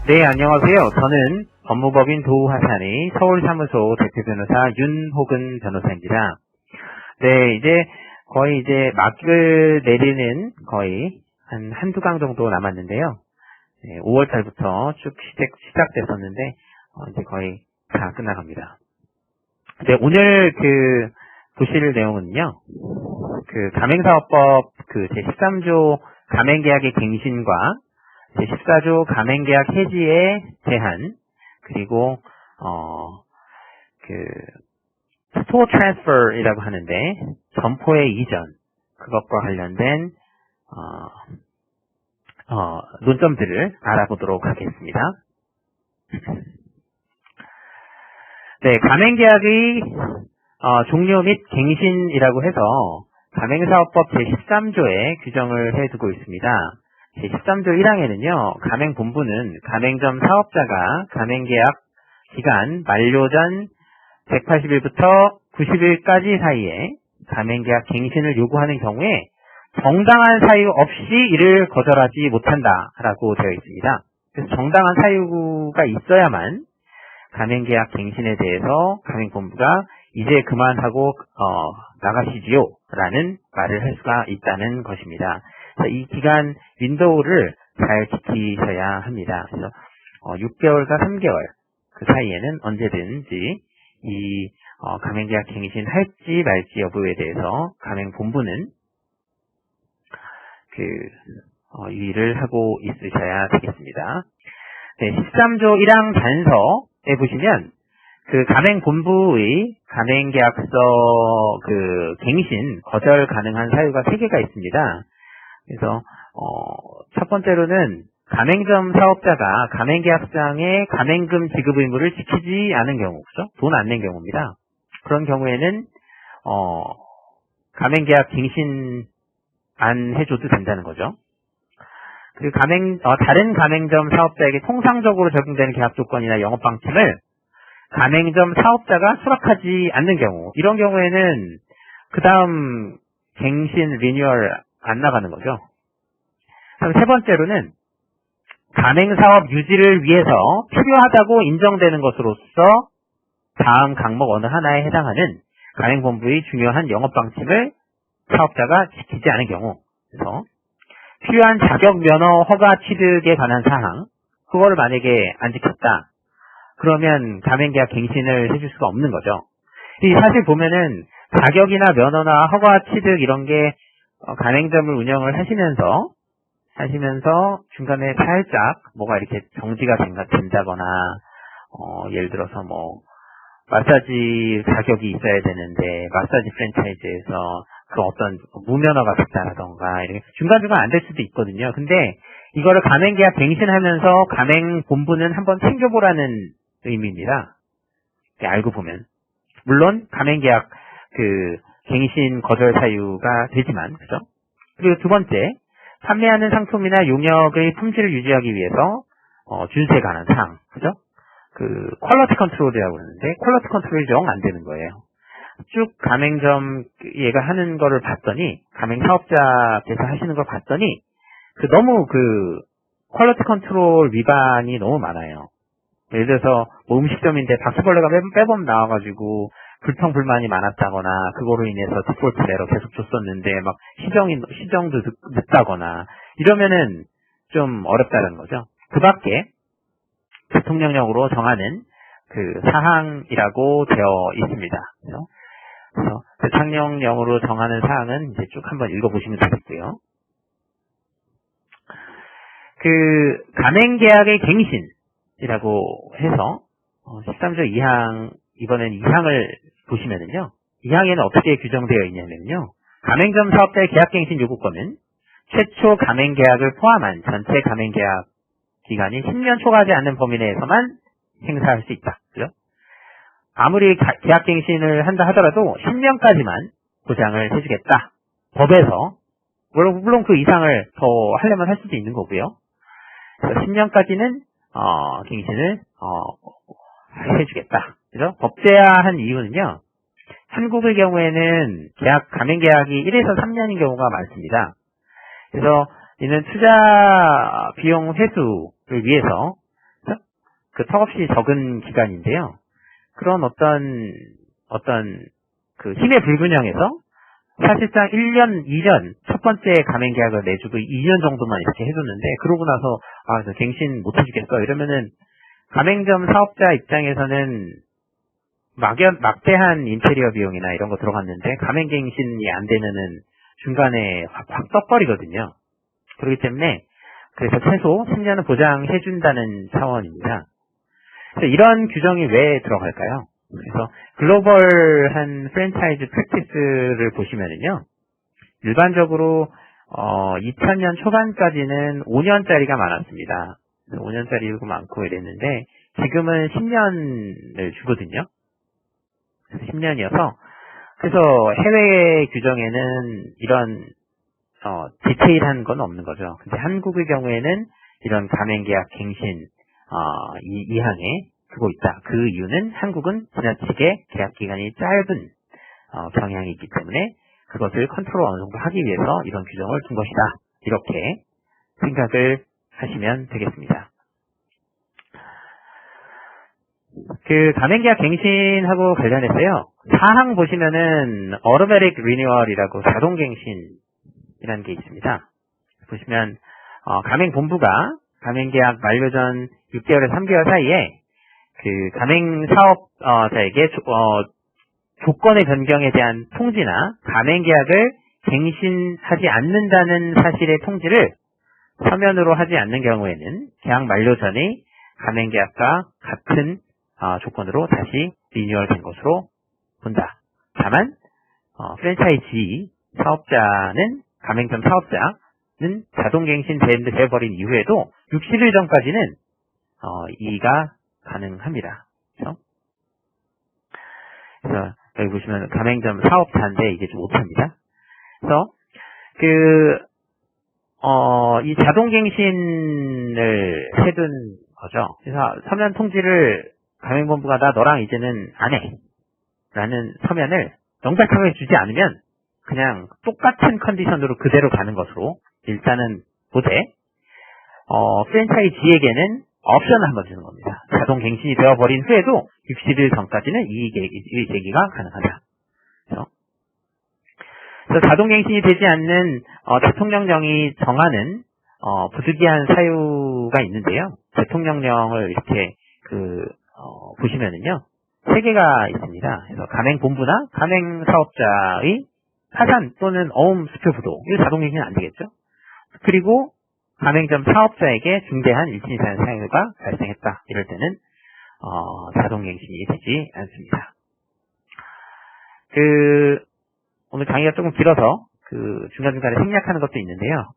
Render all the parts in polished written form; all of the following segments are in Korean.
네, 안녕하세요. 저는 법무법인 도하산의 서울사무소 대표변호사 윤호근 변호사입니다. 네, 이제 거의 막을 내리는 거의 한두 강 정도 남았는데요. 네, 5월달부터 쭉 시작됐었는데, 이제 거의 다 끝나갑니다. 네, 오늘 보실 내용은요, 가맹사업법 제13조 가맹계약의 갱신과 제14조 가맹계약 해지의 제한, 그리고, 스토어 트랜스퍼이라고 하는데, 점포의 이전, 그것과 관련된, 논점들을 알아보도록 하겠습니다. 네, 가맹계약의, 종료 및 갱신이라고 해서, 가맹사업법 제13조에 규정을 해두고 있습니다. 제13조 1항에는요, 가맹본부는 가맹점 사업자가 가맹계약 기간 만료 전 180일부터 90일까지 사이에 가맹계약 갱신을 요구하는 경우에 정당한 사유 없이 이를 거절하지 못한다라고 되어 있습니다. 그래서 정당한 사유가 있어야만 가맹계약 갱신에 대해서 가맹본부가 이제 그만하고 나가시지요 라는 말을 할 수가 있다는 것입니다. 이 기간 윈도우를 잘 지키셔야 합니다. 그래서 6개월과 3개월 그 사이에는 언제든지 이 가맹계약 갱신할지 말지 여부에 대해서 가맹본부는 유의를 하고 있으셔야 되겠습니다. 네, 13조 1항 단서에 보시면 가맹본부의 가맹계약서 갱신 거절 가능한 사유가 3개가 있습니다. 그래서 첫 번째로는 가맹점 사업자가 가맹계약상의 가맹금 지급 의무를 지키지 않은 경우, 그죠? 돈 안 낸 경우입니다. 그런 경우에는 가맹계약 갱신 안 해줘도 된다는 거죠. 그리고 다른 가맹점 사업자에게 통상적으로 적용되는 계약 조건이나 영업 방침을 가맹점 사업자가 수락하지 않는 경우, 이런 경우에는 그 다음 갱신 리뉴얼 안 나가는 거죠. 그럼 세 번째로는 가맹사업 유지를 위해서 필요하다고 인정되는 것으로서 다음 항목 어느 하나에 해당하는 가맹본부의 중요한 영업 방침을 사업자가 지키지 않은 경우, 그래서 필요한 자격 면허 허가 취득에 관한 사항, 그거를 만약에 안 지켰다, 그러면 가맹계약 갱신을 해줄 수가 없는 거죠. 사실 보면은 자격이나 면허나 허가 취득 이런 게 가맹점을 운영을 하시면서 중간에 살짝 뭐가 이렇게 정지가 된다거나 예를 들어서 마사지 자격이 있어야 되는데 마사지 프랜차이즈에서 어떤 무면허가 됐다라던가 이렇게 중간중간 안 될 수도 있거든요. 근데 이거를 가맹계약 갱신하면서 가맹본부는 한번 챙겨보라는 의미입니다. 알고 보면 물론 가맹계약 갱신 거절 사유가 되지만, 그죠? 그리고 두 번째, 판매하는 상품이나 용역의 품질을 유지하기 위해서 준수에 관한 사항, 그죠? 퀄리티 컨트롤이라고 그러는데 퀄리티 컨트롤이 영 안 되는 거예요. 쭉 가맹점 얘가 하는 거를 봤더니, 가맹 사업자께서 하시는 걸 봤더니 너무 퀄리티 컨트롤 위반이 너무 많아요. 예를 들어서 음식점인데 바퀴벌레가 매번 나와가지고 불평불만이 많았다거나, 그거로 인해서 디폴트 에러 계속 줬었는데 시정도 늦다거나 이러면은 좀 어렵다는 거죠. 그 밖에 대통령령으로 정하는 사항이라고 되어 있습니다. 그래서 대통령령으로 정하는 사항은 이제 쭉 한번 읽어보시면 되겠고요. 가맹계약의 갱신이라고 해서 13조 2항, 이번엔 2항을 보시면은요, 2항에는 어떻게 규정되어 있냐면요, 가맹점 사업자의 계약갱신 요구권은 최초 가맹계약을 포함한 전체 가맹계약 기간이 10년 초과하지 않는 범위 내에서만 행사할 수 있다. 그죠? 아무리 계약갱신을 한다 하더라도 10년까지만 보장을 해주겠다. 법에서. 물론 그 이상을 더 하려면 할 수도 있는 거고요. 그래서 10년까지는 갱신을 해주겠다. 그죠? 법제화한 이유는요, 한국의 경우에는 가맹계약이 1에서 3년인 경우가 많습니다. 그래서 이는 투자 비용 회수를 위해서 그 턱없이 적은 기간인데요. 그런 어떤 그 힘의 불균형에서 사실상 1년, 2년 첫 번째 가맹 계약을 내주고 2년 정도만 이렇게 해줬는데 그러고 나서 저 갱신 못 해주겠어 이러면은 가맹점 사업자 입장에서는 막대한 인테리어 비용이나 이런 거 들어갔는데 가맹갱신이 안 되면은 중간에 확 떠버리거든요. 그렇기 때문에 그래서 최소 10년은 보장해준다는 차원입니다. 그래서 이런 규정이 왜 들어갈까요? 그래서 글로벌한 프랜차이즈 프랙티스를 보시면은요, 일반적으로 2000년 초반까지는 5년짜리가 많았습니다. 5년짜리도 많고 이랬는데 지금은 10년을 주거든요. 10년이어서 그래서 해외 규정에는 이런 디테일한 건 없는 거죠. 근데 한국의 경우에는 이런 가맹계약 갱신 이 항에 두고 있다. 그 이유는 한국은 지나치게 계약 기간이 짧은 경향이기 때문에 그것을 컨트롤 어느 정도 하기 위해서 이런 규정을 둔 것이다. 이렇게 생각을 하시면 되겠습니다. 그 가맹계약 갱신하고 관련해서요. 사항 보시면은 automatic renewal이라고 자동갱신이라는 게 있습니다. 보시면 가맹본부가 가맹계약 만료 전 6개월에서 3개월 사이에 그 가맹사업자에게 조건의 변경에 대한 통지나 가맹계약을 갱신하지 않는다는 사실의 통지를 서면으로 하지 않는 경우에는 계약 만료 전에 가맹계약과 같은 조건으로 다시 리뉴얼 된 것으로 본다. 다만 프랜차이즈 사업자는 가맹점 사업자는 자동갱신 되어버린 이후에도 60일 전까지는 이의가 가능합니다. 그렇죠? 그래서 여기 보시면 가맹점 사업자인데 이게 좀 오차입니다. 그래서 이 자동갱신을 해둔 거죠. 그래서 서면 통지를 가맹본부가 너랑 이제는 안 해. 라는 서면을 명백하게 주지 않으면 그냥 똑같은 컨디션으로 그대로 가는 것으로 일단은 보되 프랜차이즈에게는 옵션을 한번 주는 겁니다. 자동 갱신이 되어버린 후에도 60일 전까지는 이의 제기가 가능하다. 그래서 자동 갱신이 되지 않는 대통령령이 정하는 부득이한 사유가 있는데요. 대통령령을 이렇게 보시면은요. 3개가 있습니다. 그래서 가맹본부나 가맹사업자의 파산 또는 어음 수표부도 이거 자동갱신은 안 되겠죠. 그리고 가맹점 사업자에게 중대한 일진이사한 사유가 발생했다. 이럴 때는 자동갱신이 되지 않습니다. 오늘 강의가 조금 길어서 중간중간에 생략하는 것도 있는데요.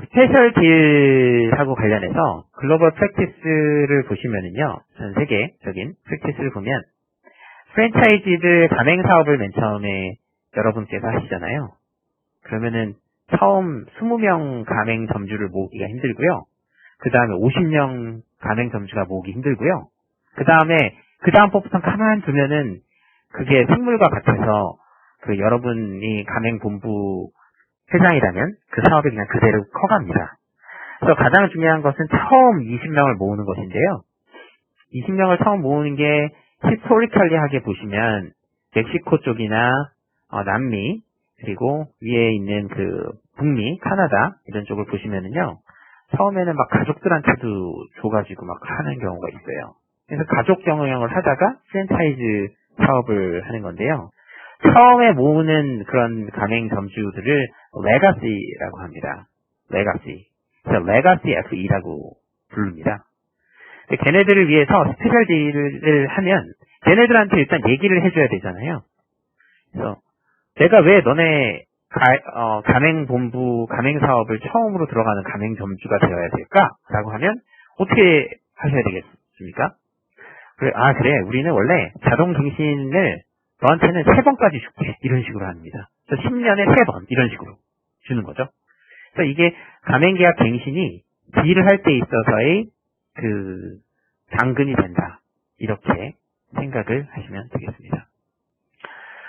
스페셜 딜하고 관련해서 글로벌 프랙티스를 보시면은요, 전 세계적인 프랙티스를 보면, 프랜차이즈들 가맹 사업을 맨 처음에 여러분께서 하시잖아요. 그러면은 처음 20명 가맹 점주를 모으기가 힘들고요. 그 다음에 50명 가맹 점주가 모으기 힘들고요. 그 다음 법부터 가만 두면은 그게 생물과 같아서 여러분이 가맹 본부 회장이라면 그 사업이 그냥 그대로 커갑니다. 그래서 가장 중요한 것은 처음 20명을 모으는 것인데요. 20명을 처음 모으는 게 히스토리컬리하게 보시면 멕시코 쪽이나 남미 그리고 위에 있는 북미, 카나다 이런 쪽을 보시면은요. 처음에는 막 가족들한테도 줘가지고 막 하는 경우가 있어요. 그래서 가족 경영을 하다가 프랜차이즈 사업을 하는 건데요. 처음에 모으는 그런 가맹 점주들을 레가시라고 합니다. 레가시. 그래서 레가시 FE라고 부릅니다. 걔네들을 위해서 스페셜 딜을 하면 걔네들한테 일단 얘기를 해줘야 되잖아요. 그래서 내가 왜 너네 가맹본부, 가맹사업을 처음으로 들어가는 가맹점주가 되어야 될까? 라고 하면 어떻게 하셔야 되겠습니까? 그래. 우리는 원래 자동갱신을 너한테는 3번까지 줄게. 이런 식으로 합니다. 그래서 10년에 3번 이런 식으로 주는 거죠. 그래서 이게 가맹계약 갱신이 딜을 할 때 있어서의 당근이 된다. 이렇게 생각을 하시면 되겠습니다.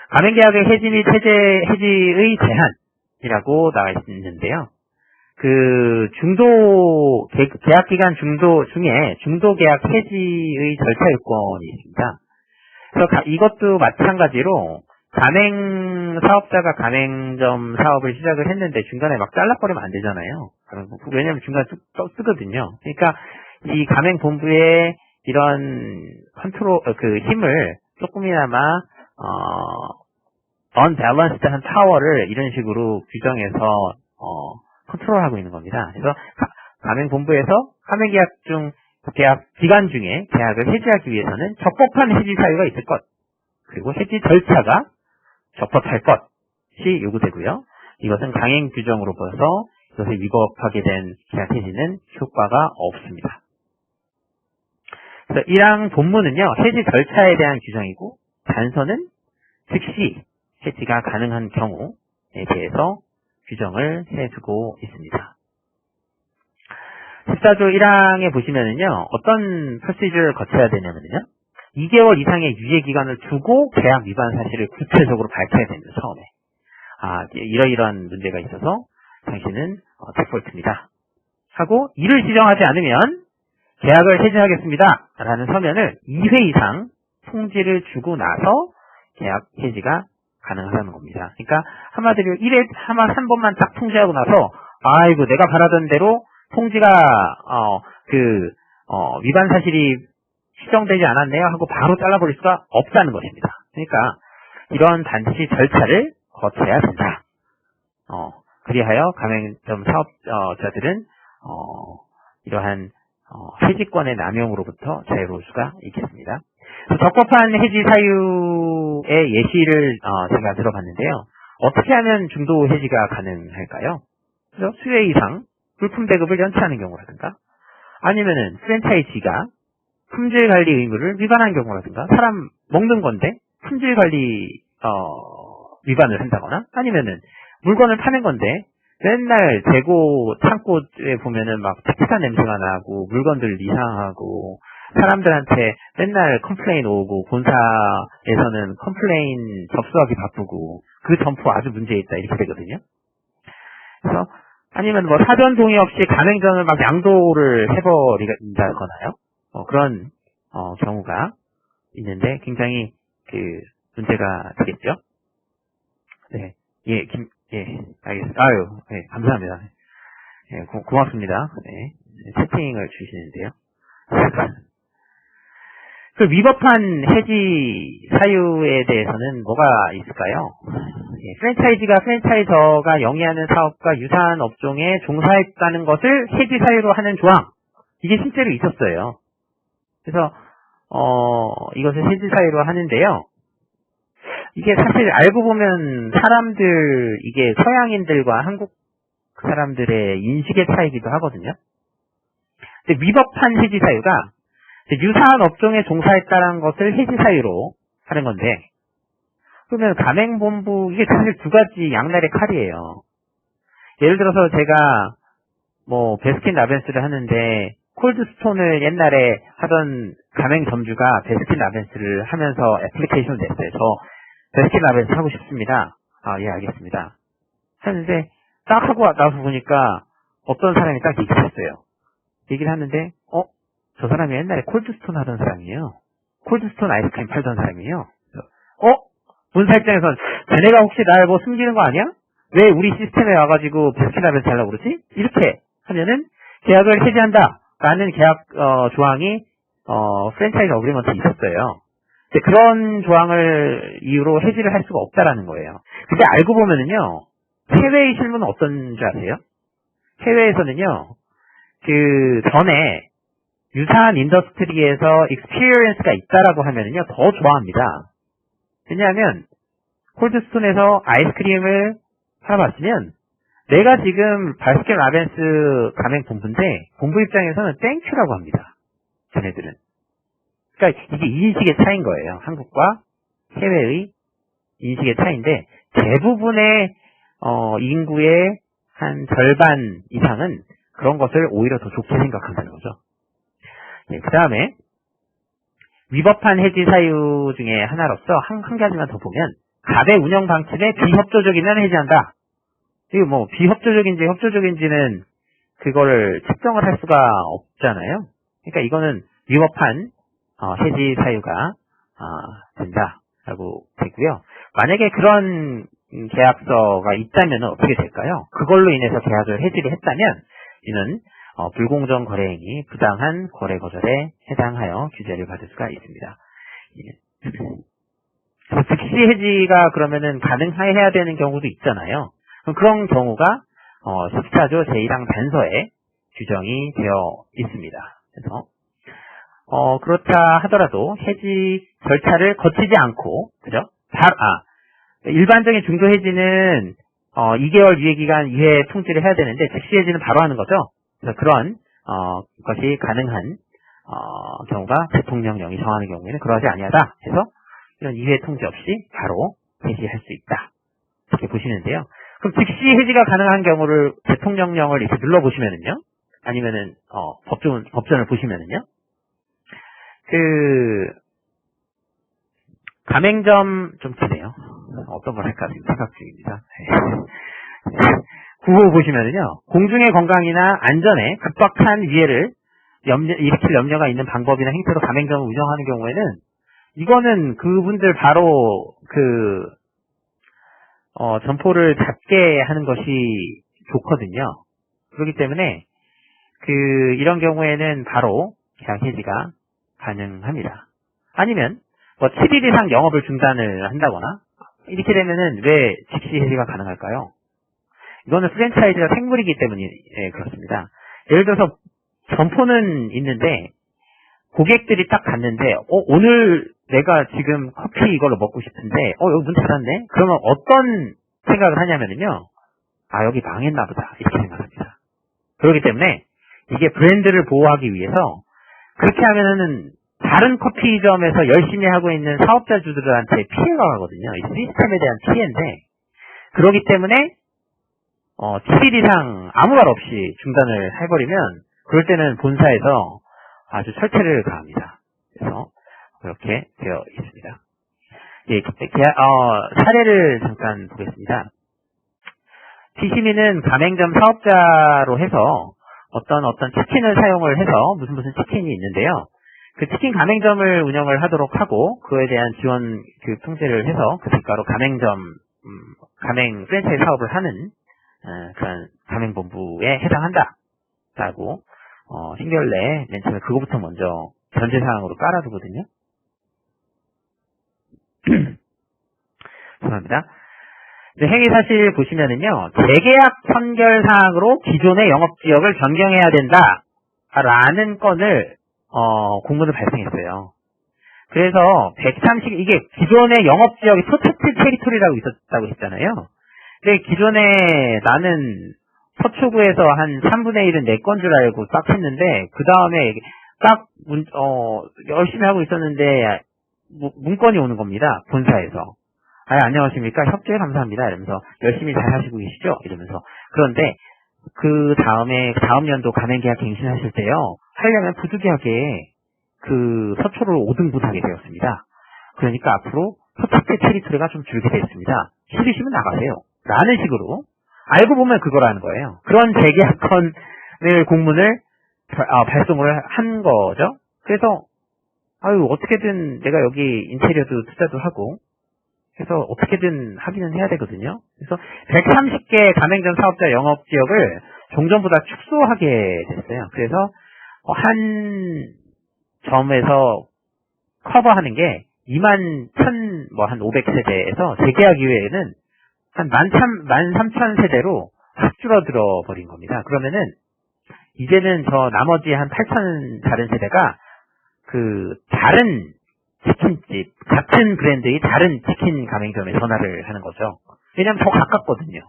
가맹계약의 해지 및 해지의 제한이라고 나와 있는데요. 그 계약 기간 중에 중도 계약 해지의 절차 요건이 있습니다. 그래서 이것도 마찬가지로 사업자가 가맹점 사업을 시작을 했는데 중간에 막 잘라버리면 안 되잖아요. 왜냐면 중간에 또 쓰거든요. 그러니까 이 가맹본부의 이런 힘을 조금이나마, unbalanceed한 파워를 이런 식으로 규정해서, 컨트롤하고 있는 겁니다. 그래서 가맹본부에서 계약 기간 중에 계약을 해지하기 위해서는 적법한 해지 사유가 있을 것, 그리고 해지 절차가 적법할 것이 요구되고요. 이것은 강행 규정으로 보여서 이것을 위법하게 된 계약 해지는 효과가 없습니다. 그래서 1항 본문은요, 해지 절차에 대한 규정이고, 단서는 즉시 해지가 가능한 경우에 대해서 규정을 해두고 있습니다. 14조 1항에 보시면은요, 어떤 프로시저를 거쳐야 되냐면요, 2개월 이상의 유예 기간을 두고 계약 위반 사실을 구체적으로 밝혀야 됩니다, 처음에. 이러이러한 문제가 있어서 당신은 디폴트입니다. 하고, 이를 지정하지 않으면 계약을 해지하겠습니다. 라는 서면을 2회 이상 통지를 주고 나서 계약 해지가 가능하다는 겁니다. 그러니까 한마디로 1회 한 번만 딱 통지하고 나서 아이고 내가 바라던 대로 통지가 위반 사실이 시정되지 않았네요 하고 바로 잘라버릴 수가 없다는 것입니다. 그러니까 이런 반드시 절차를 거쳐야 된다. 그리하여 가맹점 사업자들은 이러한 해지권의 남용으로부터 자유로울 수가 있겠습니다. 적법한 해지 사유의 예시를 제가 들어봤는데요. 어떻게 하면 중도 해지가 가능할까요? 그래서 수혜 이상 물품 배급을 연체하는 경우라든가, 아니면은 프랜차이즈가 품질 관리 의무를 위반한 경우라든가, 사람 먹는 건데 품질 관리 위반을 한다거나, 아니면은 물건을 파는 건데 맨날 재고 창고에 보면은 막 특이한 냄새가 나고 물건들 이상하고 사람들한테 맨날 컴플레인 오고 본사에서는 컴플레인 접수하기 바쁘고 그 점포 아주 문제 있다 이렇게 되거든요. 그래서 아니면 뭐 사전 동의 없이 가맹점을 막 양도를 해버린다거나요. 그런 경우가 있는데 굉장히 문제가 되겠죠. 네, 알겠습니다. 감사합니다. 고맙습니다. 네, 채팅을 주시는데요. 그 위법한 해지 사유에 대해서는 뭐가 있을까요? 프랜차이즈가 프랜차이저가 영위하는 사업과 유사한 업종에 종사했다는 것을 해지 사유로 하는 조항, 이게 실제로 있었어요. 그래서 이것을 해지 사유로 하는데요. 이게 사실 알고 보면 이게 서양인들과 한국 사람들의 인식의 차이기도 하거든요. 근데 위법한 해지 사유가 유사한 업종에 종사했다는 것을 해지 사유로 하는 건데, 그러면 가맹본부, 이게 사실 두 가지 양날의 칼이에요. 예를 들어서 제가 베스킨라빈스를 하는데 콜드스톤을 옛날에 하던 가맹점주가 베스킨라빈스를 하면서 애플리케이션을 냈어요. 저 베스킨라빈스 하고 싶습니다. 예, 알겠습니다. 했는데 딱 하고 나서 보니까 어떤 사람이 딱 얘기를 했어요. 얘기를 하는데 저 사람이 옛날에 콜드스톤 하던 사람이에요. 콜드스톤 아이스크림 팔던 사람이에요. 본사 입장에서는 쟤네가 혹시 날 숨기는 거 아니야? 왜 우리 시스템에 와가지고 베스킨라빈스 하려고 그러지? 이렇게 하면은 계약을 해지한다 라는 계약 조항이 프랜차이즈 어그리먼트에 있었어요. 그런 조항을 이유로 해지를 할 수가 없다라는 거예요. 근데 알고 보면은요, 해외의 실무는 어떤 줄 아세요? 해외에서는요, 전에 유사한 인더스트리에서 익스피리언스가 있다라고 하면은요, 더 좋아합니다. 왜냐하면, 콜드스톤에서 아이스크림을 팔아봤으면, 내가 지금 바스킨라빈스 가맹본부인데, 본부 입장에서는 땡큐라고 합니다. 쟤네들은. 그러니까 이게 인식의 차이인 거예요. 한국과 해외의 인식의 차이인데, 대부분의, 인구의 한 절반 이상은 그런 것을 오히려 더 좋게 생각한다는 거죠. 네, 그 다음에, 위법한 해지 사유 중에 하나로서 한 가지만 더 보면, 갑의 운영 방침에 비협조적이면 해지한다. 이거 비협조적인지 협조적인지는 그거를 측정을 할 수가 없잖아요. 그러니까 이거는 위법한 해지 사유가 된다라고 되고요. 만약에 그런 계약서가 있다면 어떻게 될까요? 그걸로 인해서 계약을 해지를 했다면 이는 불공정 거래 행위, 부당한 거래 거절에 해당하여 규제를 받을 수가 있습니다. 즉시 해지가 그러면은 가능해야 되는 경우도 있잖아요. 그런 경우가 14조 제1항 단서에 규정이 되어 있습니다. 그래서 그렇다 하더라도 해지 절차를 거치지 않고, 그죠? 일반적인 중도 해지는 2개월 유예기간 이외에 통지를 해야 되는데 즉시 해지는 바로 하는 거죠. 그래서 그런 것이 가능한 경우가 대통령령이 정하는 경우에는 그러하지 아니하다 해서 이런 이외 통지 없이 바로 해지할 수 있다. 이렇게 보시는데요. 그럼 즉시 해지가 가능한 경우를 대통령령을 이렇게 눌러보시면은요. 아니면은 법전을 보시면은요. 가맹점 좀 기네요. 어떤 걸 할까 지금 생각 중입니다. 구호 보시면은요. 공중의 건강이나 안전에 급박한 위해를 일으킬 염려가 있는 방법이나 행태로 가맹점을 운영하는 경우에는 이거는 그분들 바로 점포를 닫게 하는 것이 좋거든요. 그렇기 때문에 이런 경우에는 바로 계약 해지가 가능합니다. 아니면 7일 이상 영업을 중단을 한다거나 이렇게 되면은 왜 즉시 해지가 가능할까요? 이거는 프랜차이즈가 생물이기 때문에 그렇습니다. 예를 들어서 점포는 있는데 고객들이 딱 갔는데 오늘 내가 지금 커피 이걸로 먹고 싶은데 여기 문 닫았네? 그러면 어떤 생각을 하냐면요. 여기 망했나 보다 이렇게 생각합니다. 그렇기 때문에 이게 브랜드를 보호하기 위해서 그렇게 하면은 다른 커피점에서 열심히 하고 있는 사업자주들한테 피해가 가거든요. 이 시스템에 대한 피해인데 그렇기 때문에 7일 이상 아무 말 없이 중단을 해버리면 그럴 때는 본사에서 아주 철퇴를 가합니다. 그래서 그렇게 되어 있습니다. 예, 사례를 잠깐 보겠습니다. 피시민은 가맹점 사업자로 해서 어떤 치킨을 사용을 해서 무슨 치킨이 있는데요. 그 치킨 가맹점을 운영을 하도록 하고 그에 대한 지원 통제를 해서 그 대가로 가맹 프랜차이즈 사업을 하는 그런 가맹본부에 해당한다라고 신결내에 맨 처음에 그거부터 먼저 전제사항으로 깔아두거든요. 죄송합니다. 행위사실 보시면은요, 재계약 선결사항으로 기존의 영업지역을 변경해야 된다라는 건을 공문을 발송했어요. 그래서 이게 기존의 영업지역이 프로텍티드 테리토리라고 있었다고 했잖아요. 근데 기존에 나는 서초구에서 한 3분의 1은 내 건 줄 알고 딱 했는데 그 다음에 딱 열심히 하고 있었는데 문건이 오는 겁니다. 본사에서. 안녕하십니까. 협조에 감사합니다. 이러면서 열심히 잘 하시고 계시죠? 이러면서. 그런데 그 다음 연도 가맹계약 갱신하실 때요. 하려면 부득이하게 서초를 5등분 하게 되었습니다. 그러니까 앞으로 프로텍티드 테리토리가 좀 줄게 되었습니다. 싫으시면 나가세요. 라는 식으로 알고 보면 그거라는 거예요. 그런 재계약건을 공문을 발송을 한 거죠. 그래서 어떻게든 내가 여기 인테리어도 투자도 하고 해서 어떻게든 하기는 해야 되거든요. 그래서 130개 가맹점 사업자 영업지역을 종전보다 축소하게 됐어요. 그래서 한 점에서 커버하는 게 21,500세대에서 재계약 이외에는 한 13,000세대로 확 줄어들어 버린 겁니다. 그러면은 이제는 저 나머지 한 8,000 다른 세대가 다른 치킨집, 같은 브랜드의 다른 치킨 가맹점에 전화를 하는 거죠. 왜냐면 더 가깝거든요.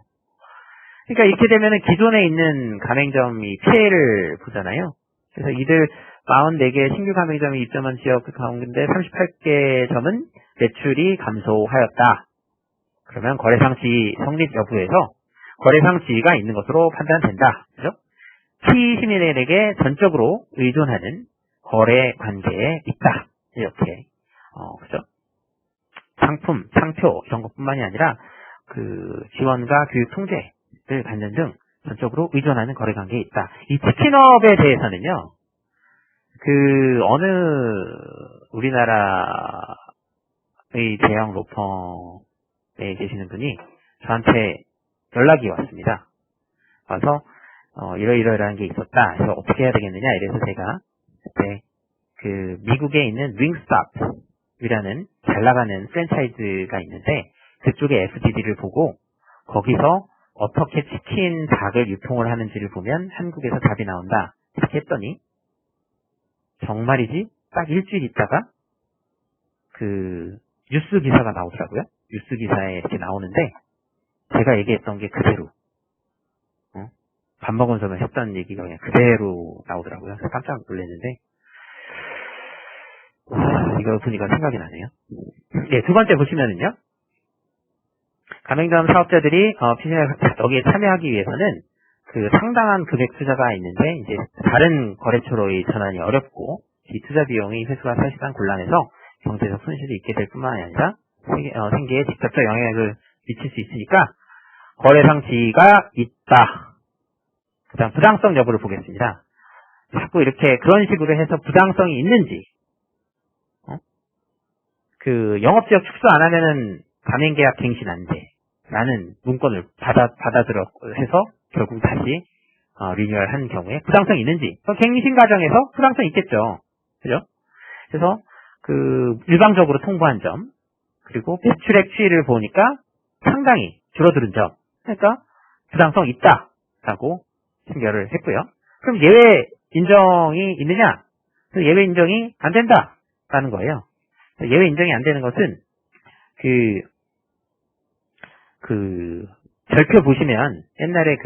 그러니까 이렇게 되면은 기존에 있는 가맹점이 피해를 보잖아요. 그래서 이들 44개 신규 가맹점이 입점한 지역 가운데 38개 점은 매출이 감소하였다. 그러면 거래상지 성립 여부에서 거래상지가 있는 것으로 판단된다. 그죠? 피시민에게 전적으로 의존하는 거래 관계에 있다. 이렇게 그죠? 상품, 상표 이런 것뿐만이 아니라 지원과 교육 통제를 받는 등 전적으로 의존하는 거래관계에 있다. 이 치킨업에 대해서는요, 어느 우리나라의 대형 로펌에 계시는 분이 저한테 연락이 왔습니다. 와서, 이러이러한 게 있었다. 그래서 어떻게 해야 되겠느냐. 이래서 제가 그때 미국에 있는 윙스톱이라는 잘 나가는 프랜차이즈가 있는데 그쪽의 FDD를 보고 거기서 어떻게 치킨 닭을 유통을 하는지를 보면 한국에서 답이 나온다. 이렇게 했더니 정말이지? 딱 일주일 있다가 뉴스 기사가 나오더라고요. 뉴스 기사에 이렇게 나오는데 제가 얘기했던 게 그대로 밥 먹으면서 했던 얘기가 그냥 그대로 나오더라고요. 그래서 깜짝 놀랐는데 이거 보니까 생각이 나네요. 네, 두 번째 보시면은요. 가맹점 사업자들이 여기에 참여하기 위해서는 상당한 금액 투자가 있는데 이제 다른 거래처로의 전환이 어렵고 이 투자 비용의 회수가 사실상 곤란해서 경제적 손실이 있게 될 뿐만 아니라 생계에 직접적 영향을 미칠 수 있으니까 거래상 지위가 있다. 그다음 부당성 여부를 보겠습니다. 자꾸 이렇게 그런 식으로 해서 부당성이 있는지 영업지역 축소 안 하면은 가맹계약 갱신 안 돼. 라는 문건을 받아들여 해서 결국 다시 리뉴얼한 경우에 부당성이 있는지 갱신 과정에서 부당성이 있겠죠. 그죠? 그래서 일방적으로 통보한 점 그리고 배출액 추이를 보니까 상당히 줄어드는 점 그러니까 부당성 있다라고 판결을 했고요. 그럼 예외 인정이 있느냐? 예외 인정이 안 된다라는 거예요. 예외 인정이 안 되는 것은 절표 보시면 옛날에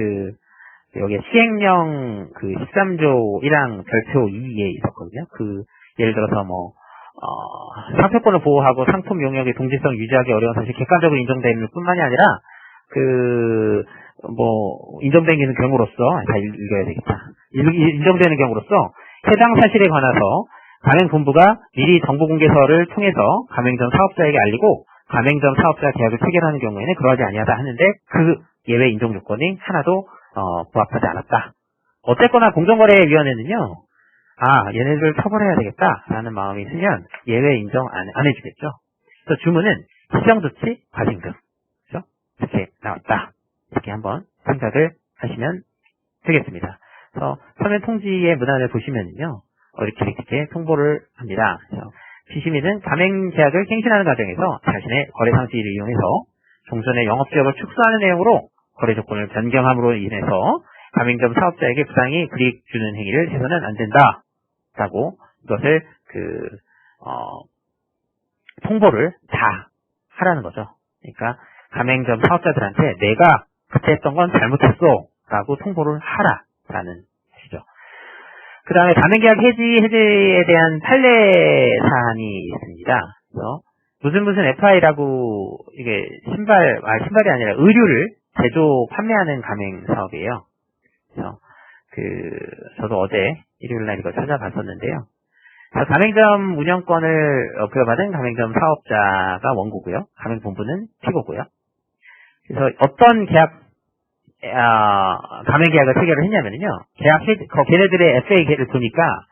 여기 시행령 13조 1항 절표 2에 있었거든요. 예를 들어서 상표권을 보호하고 상품 용역의 동질성 유지하기 어려운 사실 객관적으로 인정되는 뿐만이 아니라 인정되는 경우로서 다 읽어야 되겠다. 인정되는 경우로서 해당 사실에 관해서 가맹본부가 미리 정보공개서를 통해서 가맹점 사업자에게 알리고 가맹점 사업자 계약을 체결하는 경우에는 그러하지 아니하다 하는데 예외 인정 조건이 하나도 부합하지 않았다. 어쨌거나 공정거래위원회는요. 얘네들 처벌해야 되겠다라는 마음이 있으면 예외 인정 안 해주겠죠. 그래서 주문은 시정조치 과징금 그렇죠? 이렇게 나왔다. 이렇게 한번 생각을 하시면 되겠습니다. 그래서 서면 통지의 문안을 보시면은요. 이렇게 통보를 합니다. 피시민은 가맹 계약을 갱신하는 과정에서 자신의 거래상 지위를 이용해서 종전의 영업지역을 축소하는 내용으로 거래 조건을 변경함으로 인해서 가맹점 사업자에게 부당히 불이익 주는 행위를 해서는 안 된다라고 이것을 통보를 다 하라는 거죠. 그러니까 가맹점 사업자들한테 내가 그때 했던 건 잘못했어라고 통보를 하라라는 것이죠. 그 다음에 가맹계약 해지에 대한 판례 사안이 있습니다. 그래서 무슨 FI라고 이게 신발이 아니라 의류를 제조 판매하는 가맹 사업이에요. 그래서 저도 어제 일요일날 이거 찾아봤었는데요. 가맹점 운영권을 부여받은 가맹점 사업자가 원고고요. 가맹본부는 피고고요. 그래서 어떤 가맹계약을 체결을 했냐면요. 걔네들의 FA를 보니까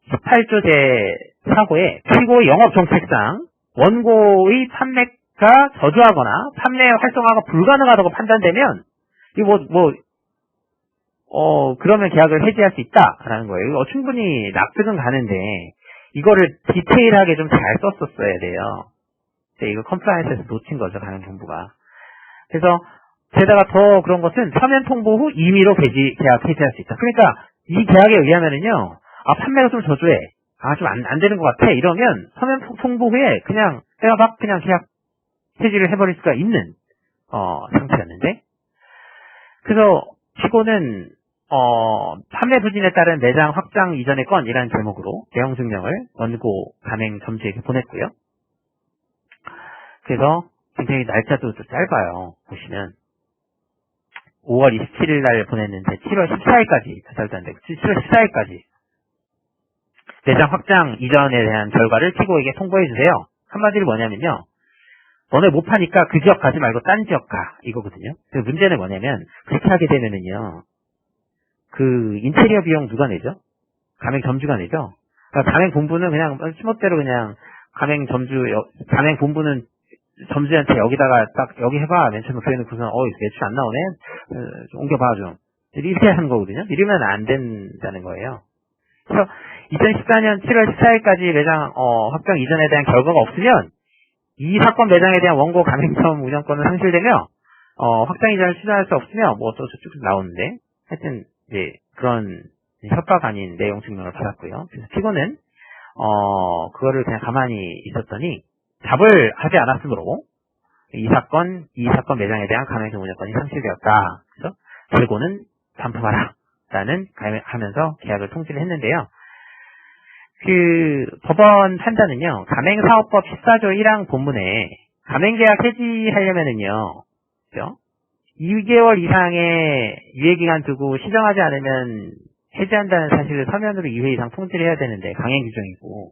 18조 제4호에 피고의 영업정책상 원고의 판매가 저조하거나 판매 활성화가 불가능하다고 판단되면 그러면 계약을 해지할 수 있다라는 거예요. 이거 충분히 납득은 가는데 이거를 디테일하게 좀 잘 썼었어야 돼요. 근데 이거 컴플라이언스에서 놓친 거죠, 가맹본부가. 그래서 게다가 더 그런 것은 서면 통보 후 임의로 계약 해지할 수 있다. 그러니까 이 계약에 의하면은요, 판매가 좀 저조해. 좀 안 되는 것 같아. 이러면 서면 통보 후에 내가 막 그냥 계약 해지를 해버릴 수가 있는 상태였는데, 그래서 피고는 판매 부진에 따른 매장 확장 이전의 건이라는 제목으로 내용 증명을 원고 가맹점주에게 보냈고요. 그래서 굉장히 날짜도 좀 짧아요. 보시면 5월 27일 날 보냈는데 7월 14일까지 두 달도 안 되고 7월 14일까지 매장 확장 이전에 대한 결과를 피고에게 통보해 주세요. 한마디로 뭐냐면요. 너네 못 파니까 그 지역 가지 말고 딴 지역 가. 이거거든요. 그래서 문제는 뭐냐면, 그렇게 하게 되면은요, 그, 인테리어 비용 누가 내죠? 가맹 점주가 내죠? 그러니까 가맹 본부는 그냥, 시멋대로 그냥, 가맹 본부는 점주한테 여기다가 딱, 여기 해봐. 맨 처음에 그래놓고서, 매출 안 나오네? 좀 옮겨봐, 좀. 이렇게 하는 거거든요. 이러면 안 된다는 거예요. 그래서 2014년 7월 14일까지 매장, 확정 이전에 대한 결과가 없으면, 이 사건 매장에 대한 원고 가맹점 운영권은 상실되며, 확장 이전을 추진할 수 없으며, 뭐 또 쭉 나오는데, 하여튼, 이제, 그런 협박 아닌 내용 증명을 받았고요. 그래서 피고는, 그거를 그냥 가만히 있었더니, 답을 하지 않았으므로, 이 사건 매장에 대한 가맹점 운영권이 상실되었다. 그래서, 결고는 반품하라. 라는, 하면서 계약을 통지를 했는데요. 그 법원 판단은요. 가맹사업법 14조 1항 본문에 가맹계약 해지하려면은요. 그죠? 2개월 이상의 유예기간 두고 시정하지 않으면 해지한다는 사실을 서면으로 2회 이상 통지를 해야 되는데 강행 규정이고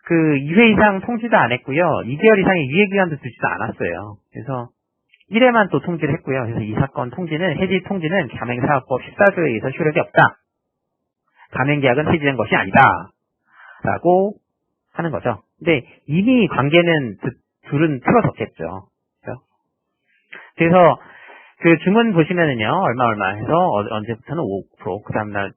그 2회 이상 통지도 안 했고요. 2개월 이상의 유예기간도 두지도 않았어요. 그래서 1회만 또 통지를 했고요. 그래서 이 사건 통지는 해지 통지는 가맹사업법 14조에 의해서 효력이 없다. 가맹계약은 해지된 것이 아니다. 라고 하는 거죠. 근데 이미 관계는 둘은 틀어졌겠죠. 그래서 그 주문 보시면은요, 얼마 해서 언제부터는 5%, 그 다음날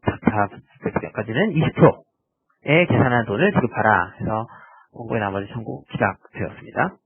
까지는 20%에 계산한 돈을 지급하라 해서 원고의 나머지 청구 기각되었습니다.